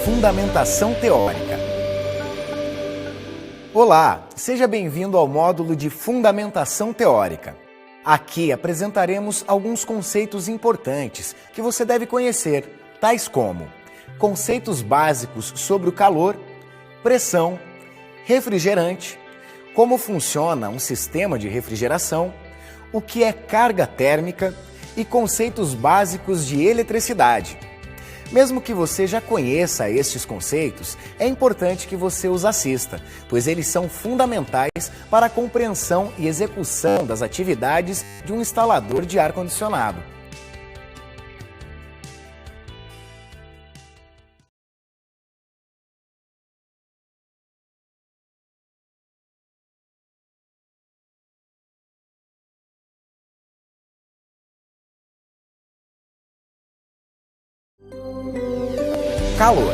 Fundamentação teórica. Olá, seja bem-vindo ao módulo de Fundamentação teórica. Aqui apresentaremos alguns conceitos importantes que você deve conhecer, tais como conceitos básicos sobre o calor, pressão, refrigerante, como funciona um sistema de refrigeração, o que é carga térmica e conceitos básicos de eletricidade. Mesmo que você já conheça estes conceitos, é importante que você os assista, pois eles são fundamentais para a compreensão e execução das atividades de um instalador de ar-condicionado. Calor.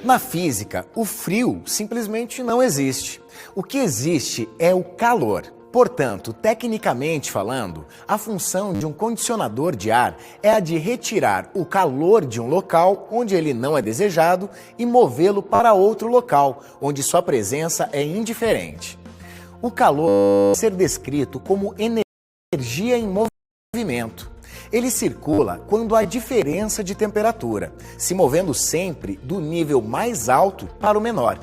Na física, o frio simplesmente não existe. O que existe é o calor. Portanto, tecnicamente falando, a função de um condicionador de ar é a de retirar o calor de um local onde ele não é desejado e movê-lo para outro local, onde sua presença é indiferente. O calor pode ser descrito como energia em movimento. Ele circula quando há diferença de temperatura, se movendo sempre do nível mais alto para o menor.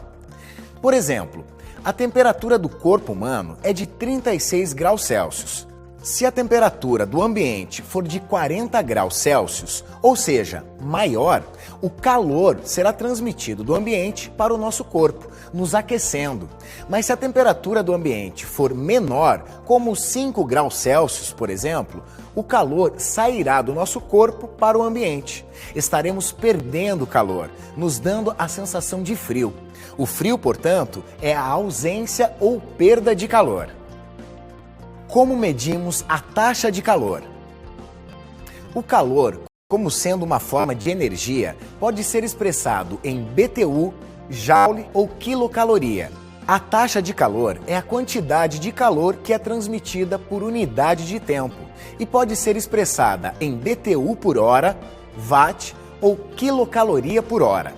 Por exemplo, a temperatura do corpo humano é de 36 graus Celsius. Se a temperatura do ambiente for de 40 graus Celsius, ou seja, maior, o calor será transmitido do ambiente para o nosso corpo, nos aquecendo. Mas se a temperatura do ambiente for menor, como 5 graus Celsius, por exemplo, o calor sairá do nosso corpo para o ambiente. Estaremos perdendo calor, nos dando a sensação de frio. O frio, portanto, é a ausência ou perda de calor. Como medimos a taxa de calor? O calor, como sendo uma forma de energia, pode ser expressado em BTU, joule ou quilocaloria. A taxa de calor é a quantidade de calor que é transmitida por unidade de tempo e pode ser expressada em BTU por hora, watt ou quilocaloria por hora.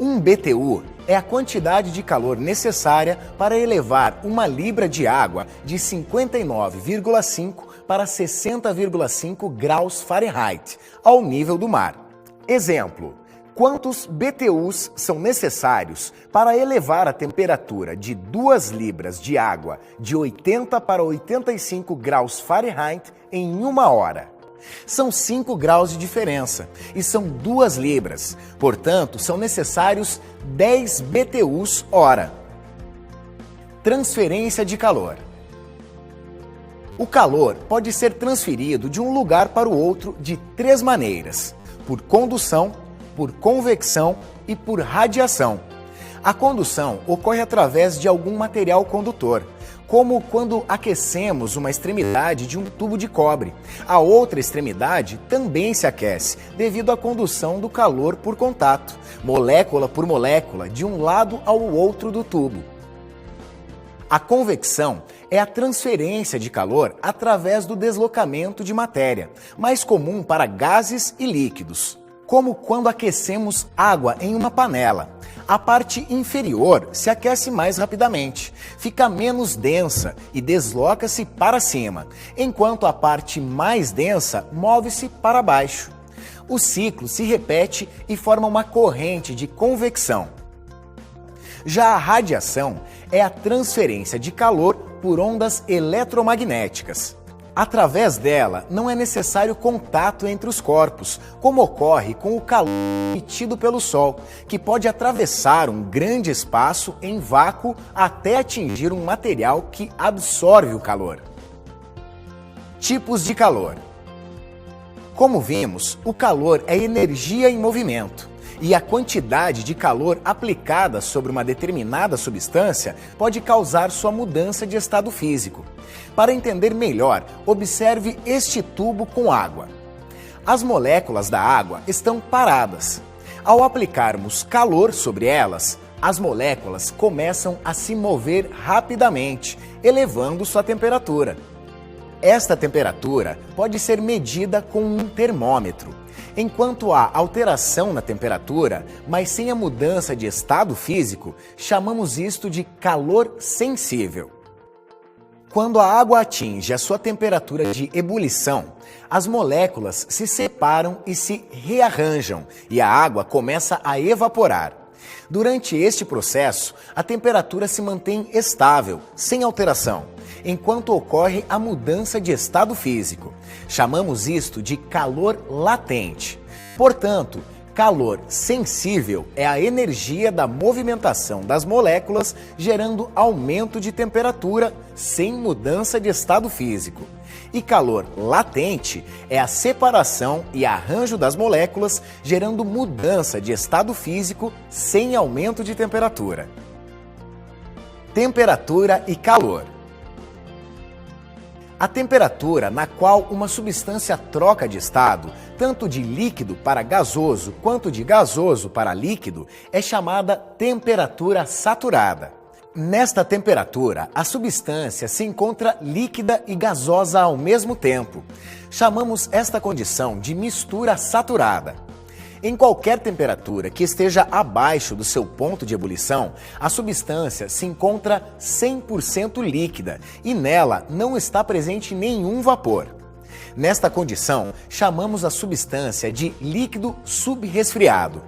Um BTU é a quantidade de calor necessária para elevar uma libra de água de 59,5 para 60,5 graus Fahrenheit ao nível do mar. Exemplo: quantos BTUs são necessários para elevar a temperatura de 2 libras de água de 80 para 85 graus Fahrenheit em 1 hora? São 5 graus de diferença e são 2 libras, portanto, são necessários 10 BTUs hora. Transferência de calor. O calor pode ser transferido de um lugar para o outro de 3 maneiras: por condução, por convecção e por radiação. A condução ocorre através de algum material condutor, como quando aquecemos uma extremidade de um tubo de cobre. A outra extremidade também se aquece devido à condução do calor por contato, molécula por molécula, de um lado ao outro do tubo. A convecção é a transferência de calor através do deslocamento de matéria, mais comum para gases e líquidos, como quando aquecemos água em uma panela. A parte inferior se aquece mais rapidamente, fica menos densa e desloca-se para cima, enquanto a parte mais densa move-se para baixo. O ciclo se repete e forma uma corrente de convecção. Já a radiação é a transferência de calor por ondas eletromagnéticas. Através dela, não é necessário contato entre os corpos, como ocorre com o calor emitido pelo Sol, que pode atravessar um grande espaço em vácuo até atingir um material que absorve o calor. Tipos de calor. Como vimos, o calor é energia em movimento, e a quantidade de calor aplicada sobre uma determinada substância pode causar sua mudança de estado físico. Para entender melhor, observe este tubo com água. As moléculas da água estão paradas. Ao aplicarmos calor sobre elas, as moléculas começam a se mover rapidamente, elevando sua temperatura. Esta temperatura pode ser medida com um termômetro. Enquanto há alteração na temperatura, mas sem a mudança de estado físico, chamamos isto de calor sensível. Quando a água atinge a sua temperatura de ebulição, as moléculas se separam e se rearranjam e a água começa a evaporar. Durante este processo, a temperatura se mantém estável, sem alteração, enquanto ocorre a mudança de estado físico. Chamamos isto de calor latente. Portanto, calor sensível é a energia da movimentação das moléculas gerando aumento de temperatura sem mudança de estado físico. E calor latente é a separação e arranjo das moléculas gerando mudança de estado físico sem aumento de temperatura. Temperatura e calor. A temperatura na qual uma substância troca de estado, tanto de líquido para gasoso quanto de gasoso para líquido, é chamada temperatura saturada. Nesta temperatura, a substância se encontra líquida e gasosa ao mesmo tempo. Chamamos esta condição de mistura saturada. Em qualquer temperatura que esteja abaixo do seu ponto de ebulição, a substância se encontra 100% líquida e nela não está presente nenhum vapor. Nesta condição, chamamos a substância de líquido subresfriado.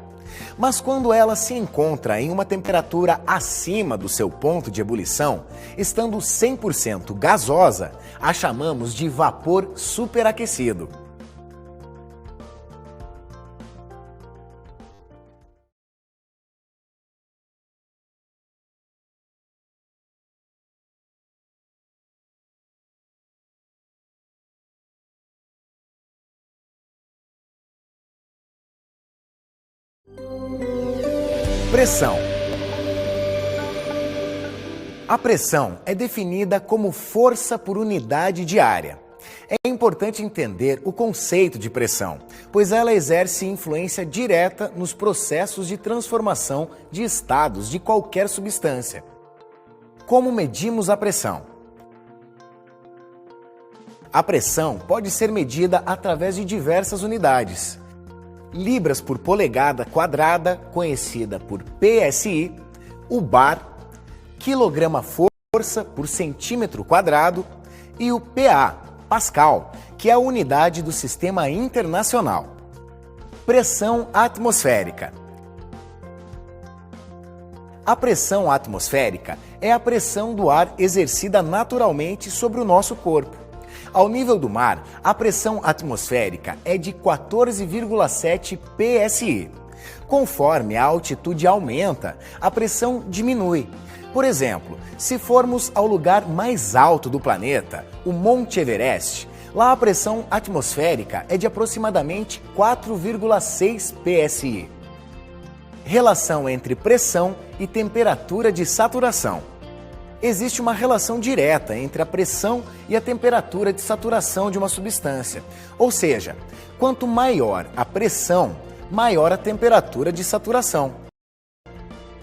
Mas quando ela se encontra em uma temperatura acima do seu ponto de ebulição, estando 100% gasosa, a chamamos de vapor superaquecido. Pressão. A pressão é definida como força por unidade de área. É importante entender o conceito de pressão, pois ela exerce influência direta nos processos de transformação de estados de qualquer substância. Como medimos a pressão? A pressão pode ser medida através de diversas unidades. Libras por polegada quadrada, conhecida por PSI, o bar, quilograma-força por centímetro quadrado e o PA, Pascal, que é a unidade do Sistema Internacional. Pressão atmosférica. A pressão atmosférica é a pressão do ar exercida naturalmente sobre o nosso corpo. Ao nível do mar, a pressão atmosférica é de 14,7 psi. Conforme a altitude aumenta, a pressão diminui. Por exemplo, se formos ao lugar mais alto do planeta, o Monte Everest, lá a pressão atmosférica é de aproximadamente 4,6 psi. Relação entre pressão e temperatura de saturação. Existe uma relação direta entre a pressão e a temperatura de saturação de uma substância. Ou seja, quanto maior a pressão, maior a temperatura de saturação.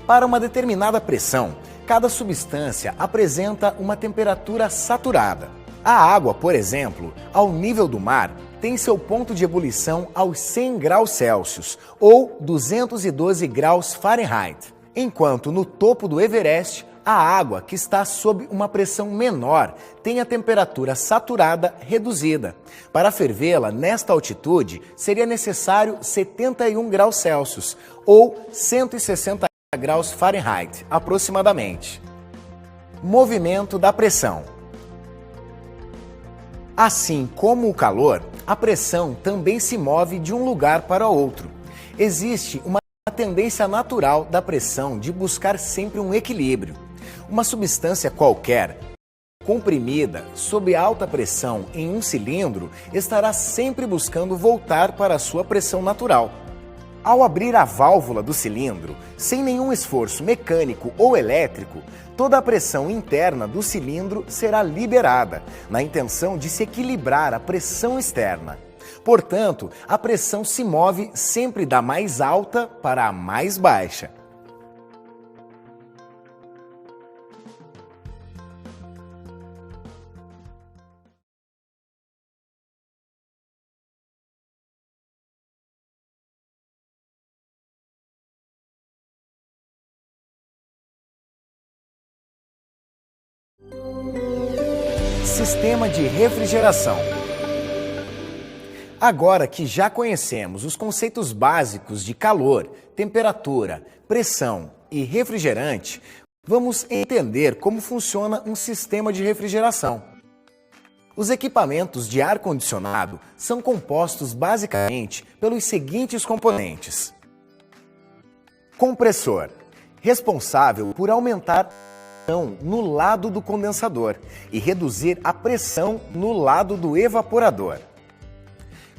Para uma determinada pressão, cada substância apresenta uma temperatura saturada. A água, por exemplo, ao nível do mar, tem seu ponto de ebulição aos 100 graus Celsius ou 212 graus Fahrenheit, enquanto no topo do Everest, a água, que está sob uma pressão menor, tem a temperatura saturada reduzida. Para fervê-la nesta altitude, seria necessário 71 graus Celsius, ou 160 graus Fahrenheit, aproximadamente. Movimento da pressão. Assim como o calor, a pressão também se move de um lugar para outro. Existe uma tendência natural da pressão de buscar sempre um equilíbrio. Uma substância qualquer, comprimida sob alta pressão em um cilindro, estará sempre buscando voltar para a sua pressão natural. Ao abrir a válvula do cilindro, sem nenhum esforço mecânico ou elétrico, toda a pressão interna do cilindro será liberada, na intenção de se equilibrar a pressão externa. Portanto, a pressão se move sempre da mais alta para a mais baixa. Sistema de refrigeração. Agora que já conhecemos os conceitos básicos de calor, temperatura, pressão e refrigerante, vamos entender como funciona um sistema de refrigeração. Os equipamentos de ar-condicionado são compostos basicamente pelos seguintes componentes. Compressor, responsável por aumentar a pressão no lado do condensador e reduzir a pressão no lado do evaporador.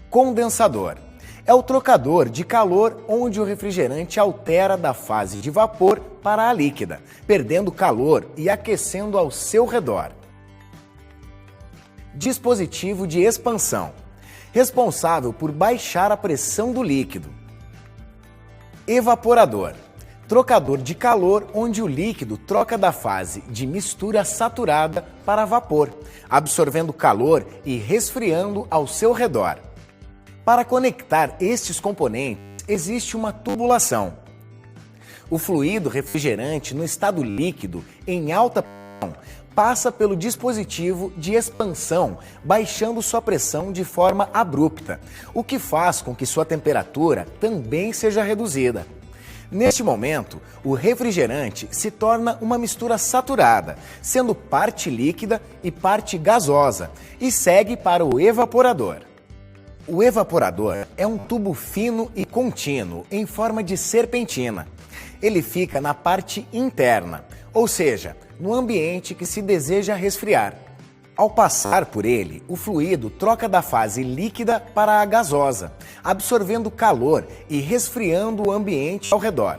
Condensador, é o trocador de calor onde o refrigerante altera da fase de vapor para a líquida, perdendo calor e aquecendo ao seu redor. Dispositivo de expansão, responsável por baixar a pressão do líquido. Evaporador, trocador de calor onde o líquido troca da fase de mistura saturada para vapor, absorvendo calor e resfriando ao seu redor. Para conectar estes componentes, existe uma tubulação. O fluido refrigerante no estado líquido, em alta pressão, passa pelo dispositivo de expansão, baixando sua pressão de forma abrupta, o que faz com que sua temperatura também seja reduzida. Neste momento, o refrigerante se torna uma mistura saturada, sendo parte líquida e parte gasosa, e segue para o evaporador. O evaporador é um tubo fino e contínuo, em forma de serpentina. Ele fica na parte interna, ou seja, no ambiente que se deseja resfriar. Ao passar por ele, o fluido troca da fase líquida para a gasosa, absorvendo calor e resfriando o ambiente ao redor.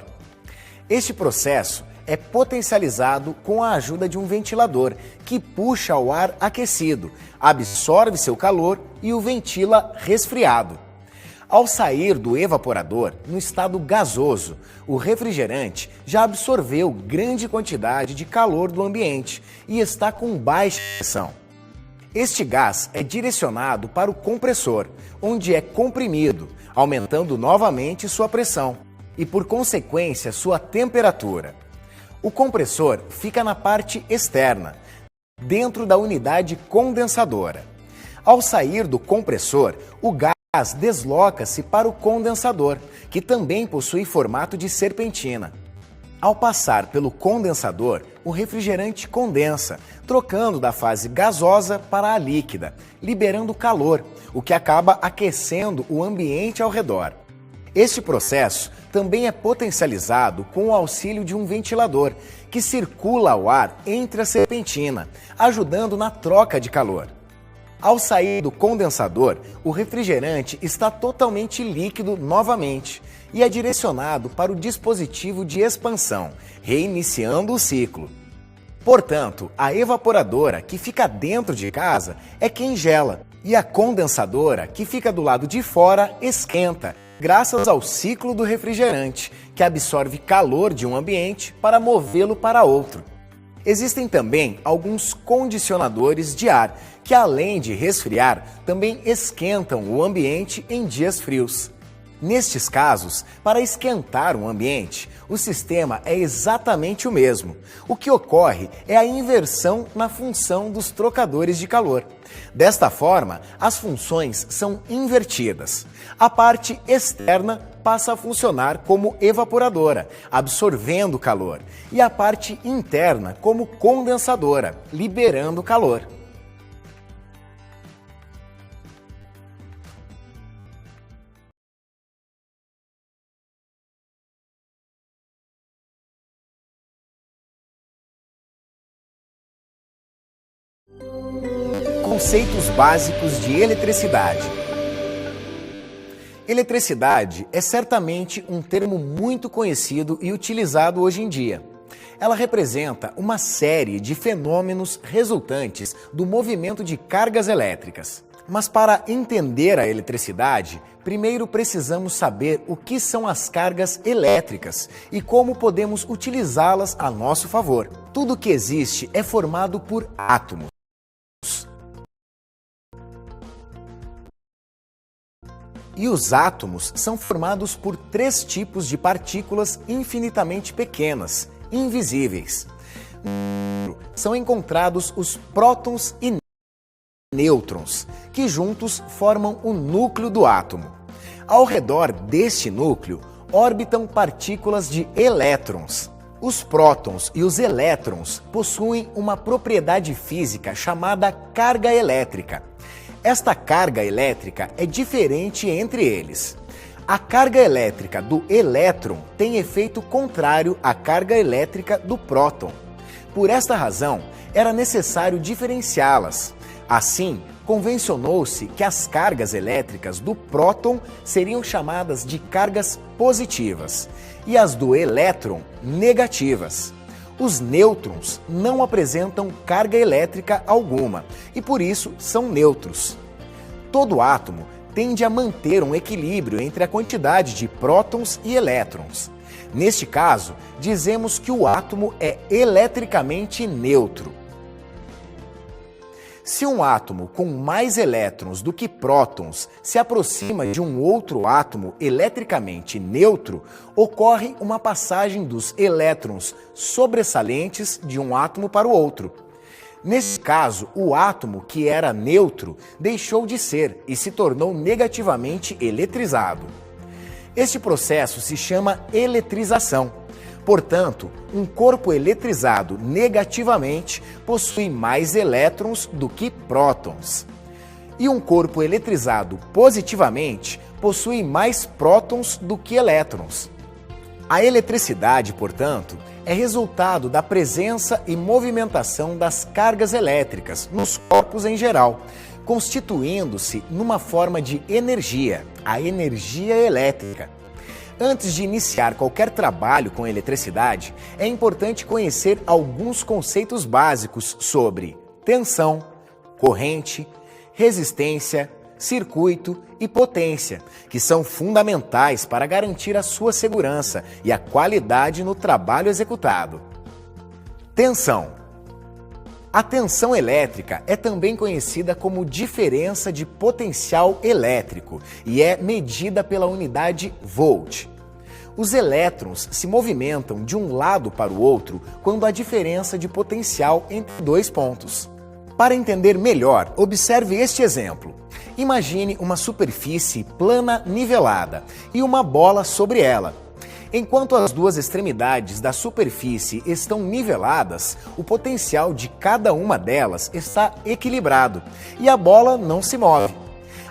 Este processo é potencializado com a ajuda de um ventilador, que puxa o ar aquecido, absorve seu calor e o ventila resfriado. Ao sair do evaporador, no estado gasoso, o refrigerante já absorveu grande quantidade de calor do ambiente e está com baixa pressão. Este gás é direcionado para o compressor, onde é comprimido, aumentando novamente sua pressão e, por consequência, sua temperatura. O compressor fica na parte externa, dentro da unidade condensadora. Ao sair do compressor, o gás desloca-se para o condensador, que também possui formato de serpentina. Ao passar pelo condensador, o refrigerante condensa, trocando da fase gasosa para a líquida, liberando calor, o que acaba aquecendo o ambiente ao redor. Este processo também é potencializado com o auxílio de um ventilador, que circula o ar entre a serpentina, ajudando na troca de calor. Ao sair do condensador, o refrigerante está totalmente líquido novamente e é direcionado para o dispositivo de expansão, reiniciando o ciclo. Portanto, a evaporadora, que fica dentro de casa, é quem gela, e a condensadora, que fica do lado de fora, esquenta, graças ao ciclo do refrigerante, que absorve calor de um ambiente para movê-lo para outro. Existem também alguns condicionadores de ar, que além de resfriar, também esquentam o ambiente em dias frios. Nestes casos, para esquentar um ambiente, o sistema é exatamente o mesmo. O que ocorre é a inversão na função dos trocadores de calor. Desta forma, as funções são invertidas. A parte externa passa a funcionar como evaporadora, absorvendo calor, e a parte interna como condensadora, liberando calor. Conceitos básicos de eletricidade. Eletricidade é certamente um termo muito conhecido e utilizado hoje em dia. Ela representa uma série de fenômenos resultantes do movimento de cargas elétricas. Mas para entender a eletricidade, primeiro precisamos saber o que são as cargas elétricas e como podemos utilizá-las a nosso favor. Tudo que existe é formado por átomos. E os átomos são formados por 3 tipos de partículas infinitamente pequenas, invisíveis. São encontrados os prótons e nêutrons, que juntos formam o núcleo do átomo. Ao redor deste núcleo orbitam partículas de elétrons. Os prótons e os elétrons possuem uma propriedade física chamada carga elétrica. Esta carga elétrica é diferente entre eles. A carga elétrica do elétron tem efeito contrário à carga elétrica do próton. Por esta razão, era necessário diferenciá-las. Assim, convencionou-se que as cargas elétricas do próton seriam chamadas de cargas positivas e as do elétron negativas. Os nêutrons não apresentam carga elétrica alguma e por isso são neutros. Todo átomo tende a manter um equilíbrio entre a quantidade de prótons e elétrons. Neste caso, dizemos que o átomo é eletricamente neutro. Se um átomo com mais elétrons do que prótons se aproxima de um outro átomo eletricamente neutro, ocorre uma passagem dos elétrons sobressalentes de um átomo para o outro. Nesse caso, o átomo que era neutro deixou de ser e se tornou negativamente eletrizado. Este processo se chama eletrização. Portanto, um corpo eletrizado negativamente possui mais elétrons do que prótons. E um corpo eletrizado positivamente possui mais prótons do que elétrons. A eletricidade, portanto, é resultado da presença e movimentação das cargas elétricas nos corpos em geral, constituindo-se numa forma de energia, a energia elétrica. Antes de iniciar qualquer trabalho com eletricidade, é importante conhecer alguns conceitos básicos sobre tensão, corrente, resistência, circuito e potência, que são fundamentais para garantir a sua segurança e a qualidade no trabalho executado. Tensão. A tensão elétrica é também conhecida como diferença de potencial elétrico e é medida pela unidade volt. Os elétrons se movimentam de um lado para o outro quando há diferença de potencial entre dois pontos. Para entender melhor, observe este exemplo. Imagine uma superfície plana nivelada e uma bola sobre ela. Enquanto as duas extremidades da superfície estão niveladas, o potencial de cada uma delas está equilibrado e a bola não se move.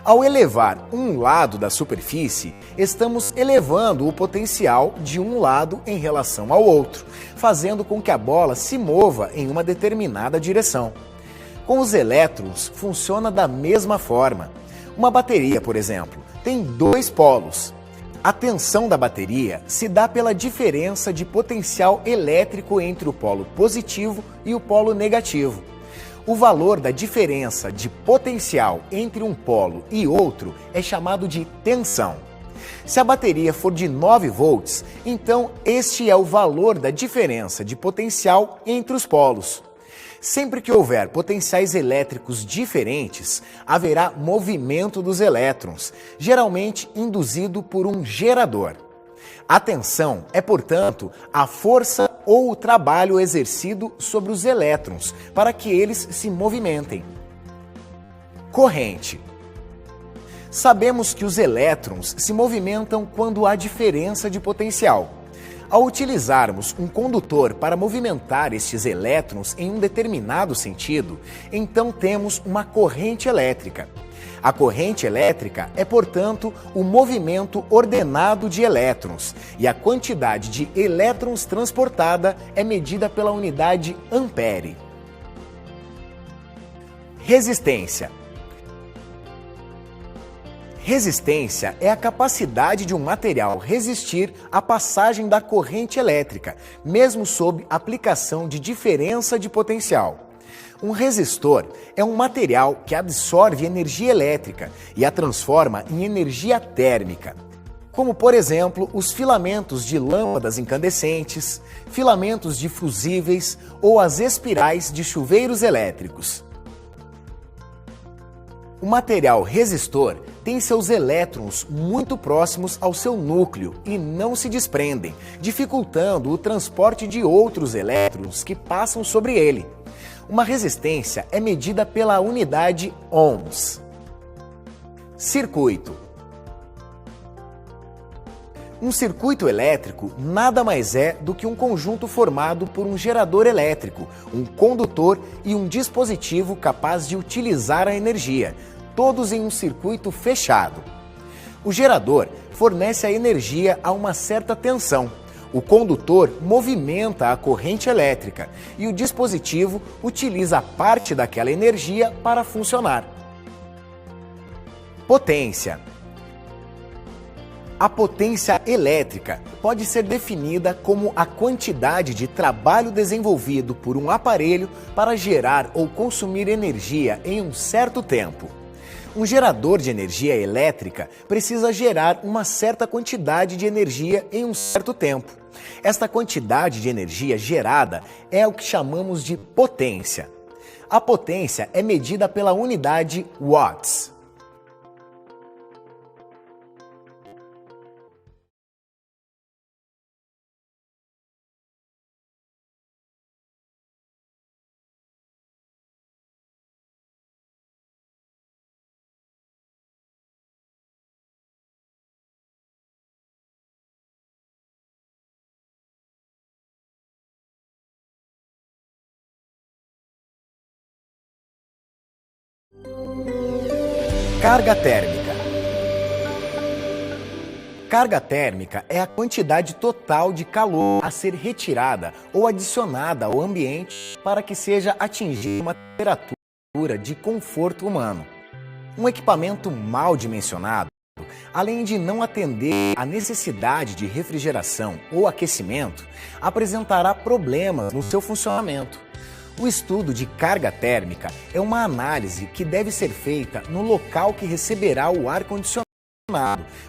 Ao elevar um lado da superfície, estamos elevando o potencial de um lado em relação ao outro, fazendo com que a bola se mova em uma determinada direção. Com os elétrons, funciona da mesma forma. Uma bateria, por exemplo, tem dois polos. A tensão da bateria se dá pela diferença de potencial elétrico entre o polo positivo e o polo negativo. O valor da diferença de potencial entre um polo e outro é chamado de tensão. Se a bateria for de 9 volts, então este é o valor da diferença de potencial entre os polos. Sempre que houver potenciais elétricos diferentes, haverá movimento dos elétrons, geralmente induzido por um gerador. A tensão é, portanto, a força ou o trabalho exercido sobre os elétrons para que eles se movimentem. Corrente. Sabemos que os elétrons se movimentam quando há diferença de potencial. Ao utilizarmos um condutor para movimentar estes elétrons em um determinado sentido, então temos uma corrente elétrica. A corrente elétrica é, portanto, o movimento ordenado de elétrons, e a quantidade de elétrons transportada é medida pela unidade ampere. Resistência. Resistência é a capacidade de um material resistir à passagem da corrente elétrica, mesmo sob aplicação de diferença de potencial. Um resistor é um material que absorve energia elétrica e a transforma em energia térmica, como, por exemplo, os filamentos de lâmpadas incandescentes, filamentos de fusíveis ou as espirais de chuveiros elétricos. O material resistor tem seus elétrons muito próximos ao seu núcleo e não se desprendem, dificultando o transporte de outros elétrons que passam sobre ele. Uma resistência é medida pela unidade ohms. Circuito. Um circuito elétrico nada mais é do que um conjunto formado por um gerador elétrico, um condutor e um dispositivo capaz de utilizar a energia, todos em um circuito fechado. O gerador fornece a energia a uma certa tensão. O condutor movimenta a corrente elétrica e o dispositivo utiliza parte daquela energia para funcionar. Potência. A potência elétrica pode ser definida como a quantidade de trabalho desenvolvido por um aparelho para gerar ou consumir energia em um certo tempo. Um gerador de energia elétrica precisa gerar uma certa quantidade de energia em um certo tempo. Esta quantidade de energia gerada é o que chamamos de potência. A potência é medida pela unidade watts. Carga térmica. Carga térmica é a quantidade total de calor a ser retirada ou adicionada ao ambiente para que seja atingida uma temperatura de conforto humano. Um equipamento mal dimensionado, além de não atender à necessidade de refrigeração ou aquecimento, apresentará problemas no seu funcionamento. O estudo de carga térmica é uma análise que deve ser feita no local que receberá o ar-condicionado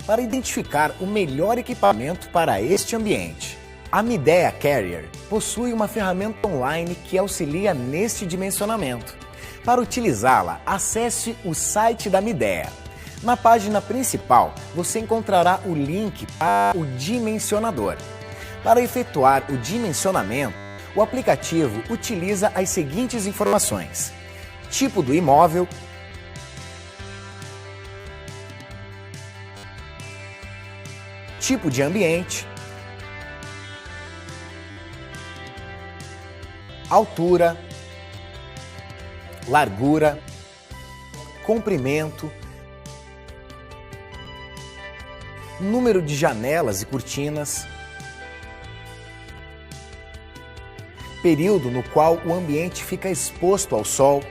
para identificar o melhor equipamento para este ambiente. A Midea Carrier possui uma ferramenta online que auxilia neste dimensionamento. Para utilizá-la, acesse o site da Midea. Na página principal, você encontrará o link para o dimensionador. Para efetuar o dimensionamento, o aplicativo utiliza as seguintes informações: tipo do imóvel, tipo de ambiente, altura, largura, comprimento, número de janelas e cortinas, período no qual o ambiente fica exposto ao sol,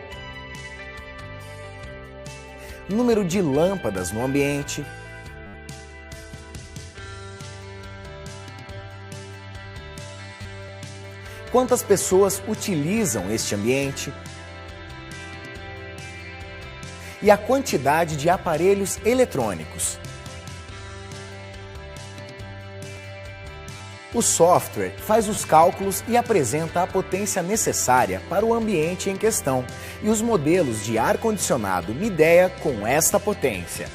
número de lâmpadas no ambiente, quantas pessoas utilizam este ambiente e a quantidade de aparelhos eletrônicos. O software faz os cálculos e apresenta a potência necessária para o ambiente em questão e os modelos de ar-condicionado Midea com esta potência.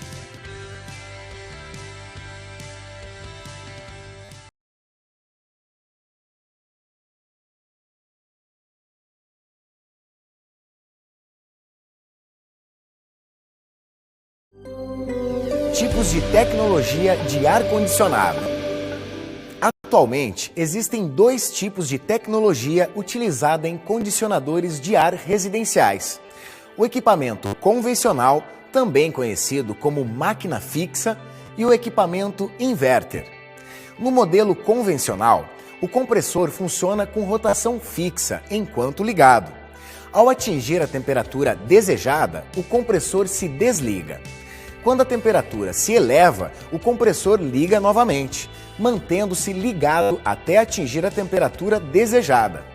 Tipos de tecnologia de ar-condicionado. Atualmente, existem dois tipos de tecnologia utilizada em condicionadores de ar residenciais. O equipamento convencional, também conhecido como máquina fixa, e o equipamento inverter. No modelo convencional, o compressor funciona com rotação fixa enquanto ligado. Ao atingir a temperatura desejada, o compressor se desliga. Quando a temperatura se eleva, o compressor liga novamente, mantendo-se ligado até atingir a temperatura desejada.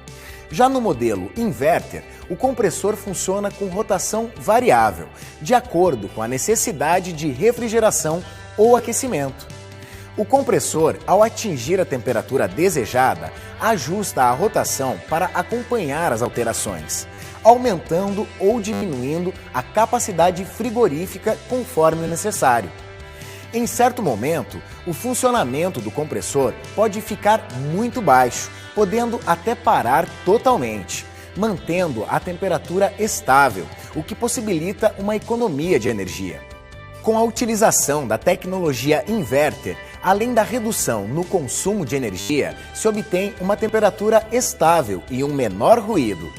Já no modelo inverter, o compressor funciona com rotação variável, de acordo com a necessidade de refrigeração ou aquecimento. O compressor, ao atingir a temperatura desejada, ajusta a rotação para acompanhar as alterações, aumentando ou diminuindo a capacidade frigorífica conforme necessário. Em certo momento, o funcionamento do compressor pode ficar muito baixo, podendo até parar totalmente. mantendo a temperatura estável, o que possibilita uma economia de energia. Com a utilização da tecnologia inverter, além da redução no consumo de energia, se obtém uma temperatura estável e um menor ruído.